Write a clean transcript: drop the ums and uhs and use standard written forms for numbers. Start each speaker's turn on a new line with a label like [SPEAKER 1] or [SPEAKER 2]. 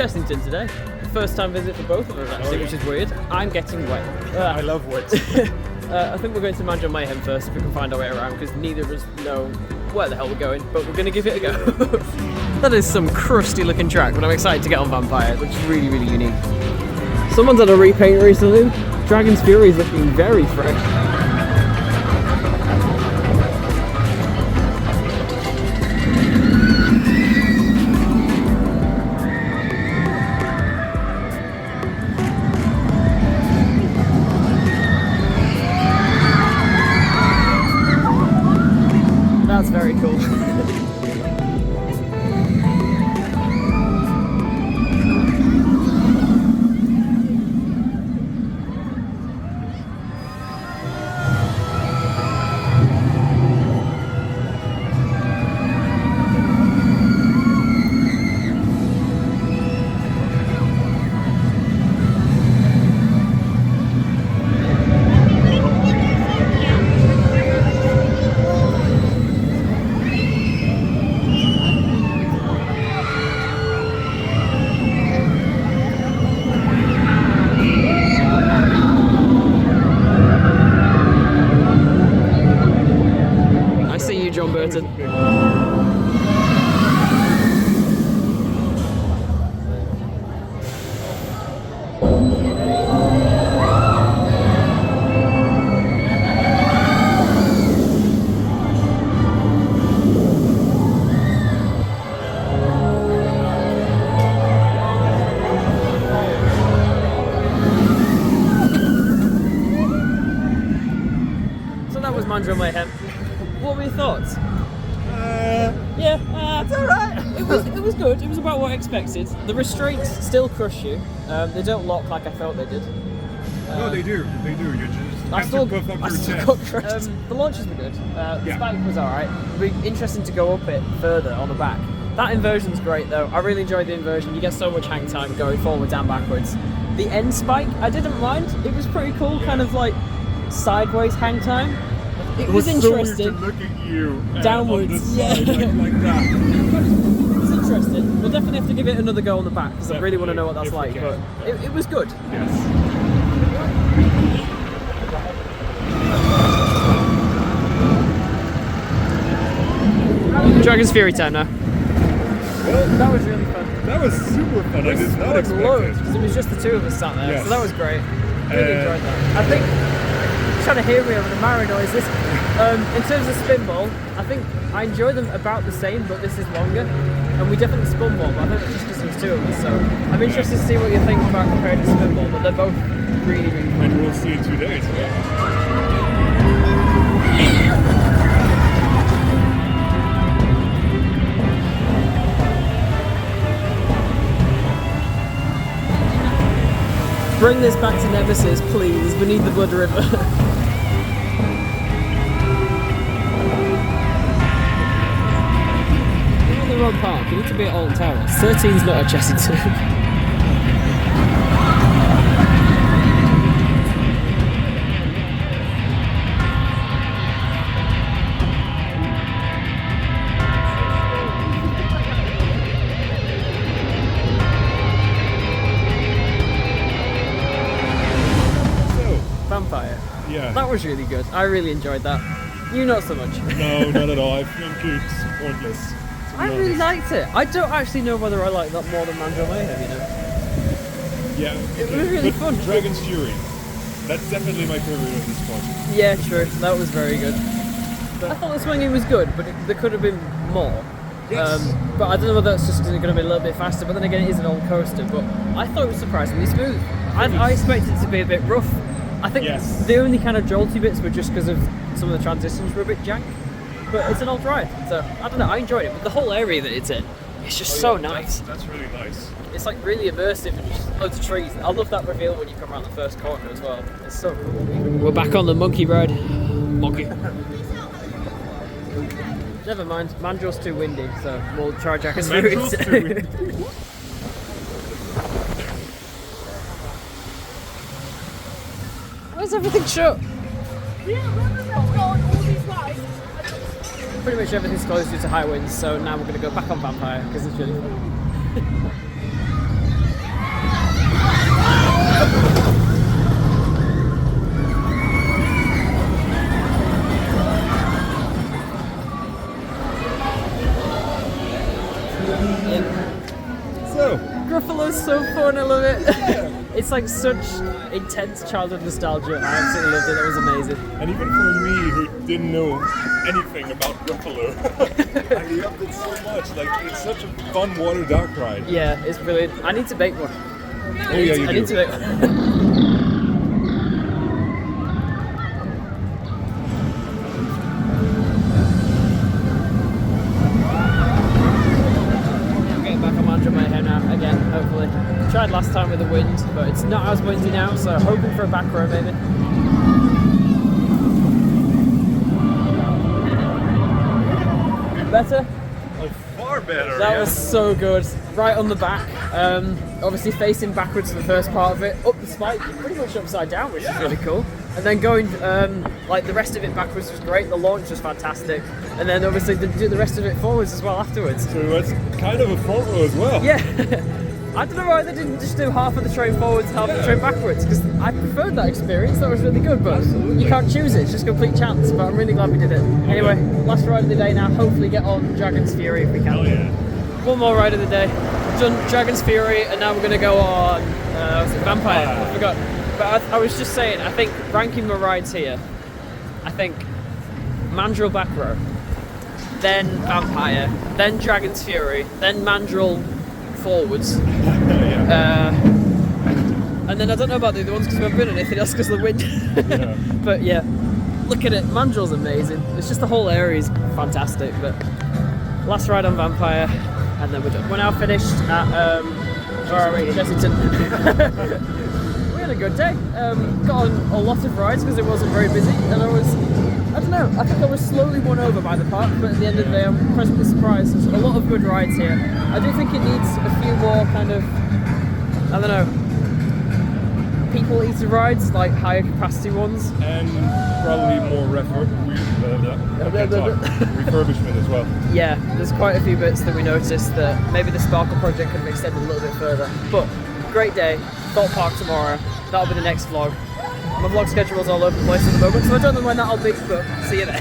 [SPEAKER 1] Chessington today. First time visit for both of us actually, which is weird. I'm getting wet.
[SPEAKER 2] I love wet.
[SPEAKER 1] I think we're going to Mansion Mayhem first if we can find our way around, because neither of us know where the hell we're going, but we're going to give it a go. That is some crusty looking track, but I'm excited to get on Vampire. It looks really, really unique. Someone's had a repaint recently. Dragon's Fury is looking very fresh. That's very cool. John Burton. So that was Mansion Mayhem. What were your thoughts? It's alright. It was good. It was about what I expected. The restraints still crush you. They don't lock like I felt they did.
[SPEAKER 2] No, they do. They do. You just have to puff up your chest.
[SPEAKER 1] Got crushed. The launches were good. The spike was alright. It'd be interesting to go up it further on the back. That inversion's great though. I really enjoyed the inversion. You get so much hang time going forwards and backwards. The end spike, I didn't mind. It was pretty cool, kind of like sideways hang time. It was interesting.
[SPEAKER 2] So weird to look at you
[SPEAKER 1] downwards,
[SPEAKER 2] on the side, like that.
[SPEAKER 1] It was interesting. We'll definitely have to give it another go on the back because I really want to know what that's like. But it was good.
[SPEAKER 2] Yes.
[SPEAKER 1] Dragon's Fury time now. Well, that was really fun.
[SPEAKER 2] That was super fun. I did not expect it.
[SPEAKER 1] Because it was just the two of us sat there,
[SPEAKER 2] Yes.
[SPEAKER 1] so that was great. Really enjoyed that. I think trying to hear me over the Mara noises. In terms of spinball, I think I enjoy them about the same, but this is longer, and we definitely spun more. But I think it's just because there's two of us. So I'm interested to see what you think about compared to spinball. But they're both really, really fun.
[SPEAKER 2] And we'll see in 2 days.
[SPEAKER 1] Bring this back to Nemesis, please. We need the Blood River. You're in the wrong park. You need to be at Alton Towers. 13's not at Chessington. Vampire.
[SPEAKER 2] Yeah.
[SPEAKER 1] That was really good. I really enjoyed that. You not so much.
[SPEAKER 2] No, not at all. I think it's pointless.
[SPEAKER 1] I really liked it. I don't actually know whether I like that more than Mansion Mayhem, you know.
[SPEAKER 2] Yeah.
[SPEAKER 1] It was really fun.
[SPEAKER 2] Dragon's Fury. That's definitely my favorite of this part.
[SPEAKER 1] Yeah, true. That was very good. I thought the swinging was good, but there could have been more.
[SPEAKER 2] Yes.
[SPEAKER 1] But I don't know whether that's just because it's going to be a little bit faster, but then again it is an old coaster, but I thought it was surprisingly smooth. I expected it to be a bit rough. I think the only kind of jolty bits were just because of some of the transitions were a bit jank, but it's an old ride, so I don't know, I enjoyed it. But the whole area that it's in, it's just so nice.
[SPEAKER 2] That's really nice.
[SPEAKER 1] It's like really immersive and just loads of trees. I love that reveal when you come around the first corner as well. It's so cool. We're back on the monkey ride. Monkey. Never mind, Mandrill's too windy, so we'll try Dragon's Fury. Where's everything shut? Pretty much everything's closed due to high winds, so now we're going to go back on Vampire because it's really fun.
[SPEAKER 2] So,
[SPEAKER 1] Gruffalo's so fun, I love it. It's like such intense childhood nostalgia. I absolutely loved it, that was amazing.
[SPEAKER 2] and even for me who didn't know anything about Gruffalo, I loved it so much. Like, it's such a fun water dark ride.
[SPEAKER 1] Yeah, it's brilliant. I need to make one.
[SPEAKER 2] Oh yeah, you
[SPEAKER 1] I
[SPEAKER 2] do.
[SPEAKER 1] need to make one. Again, hopefully. Tried last time with the wind, but it's not as windy now, so hoping for a back row maybe. Better?
[SPEAKER 2] Oh, far better.
[SPEAKER 1] That was so good. Right on the back, obviously facing backwards for the first part of it, up the spike, pretty much upside down, which is really cool. And then going, like the rest of it backwards was great, the launch was fantastic. And then obviously the rest of it forwards as well afterwards.
[SPEAKER 2] So that's kind of a front row as well.
[SPEAKER 1] Yeah. I don't know why they didn't just do half of the train forwards, half of the train backwards, because I preferred that experience, that was really good, but you can't choose it, it's just complete chance, but I'm really glad we did it. Anyway, last ride of the day now, hopefully get on Dragon's Fury if we can.
[SPEAKER 2] Oh yeah.
[SPEAKER 1] One more ride of the day. Done Dragon's Fury, and now we're going to go on, what's it, Vampire, I forgot. But I was just saying, I think ranking my rides here, I think Mandrill back row, then Vampire, then Dragon's Fury, then Mandrill forwards. And then I don't know about the other ones because we haven't been on anything else because of the wind.
[SPEAKER 2] Yeah.
[SPEAKER 1] But yeah, look at it. Mandrill's amazing. It's just the whole area is fantastic. But last ride on Vampire, and then we're done. We're now finished at where are we? Chessington. We had a good day. Got on a lot of rides because it wasn't very busy, and I don't know, I think I was slowly won over by the park, but at the end of the day I'm pleasantly surprised. There's a lot of good rides here. I do think it needs a few more kind of, I don't know, people eater rides, like higher capacity ones.
[SPEAKER 2] And probably more refurbishment as well.
[SPEAKER 1] Yeah, there's quite a few bits that we noticed that maybe the Sparkle project could have extended a little bit further. But great day, Thought Park tomorrow, that'll be the next vlog. My vlog schedule is all over the place at the moment, so I don't know when that'll be, but see you there.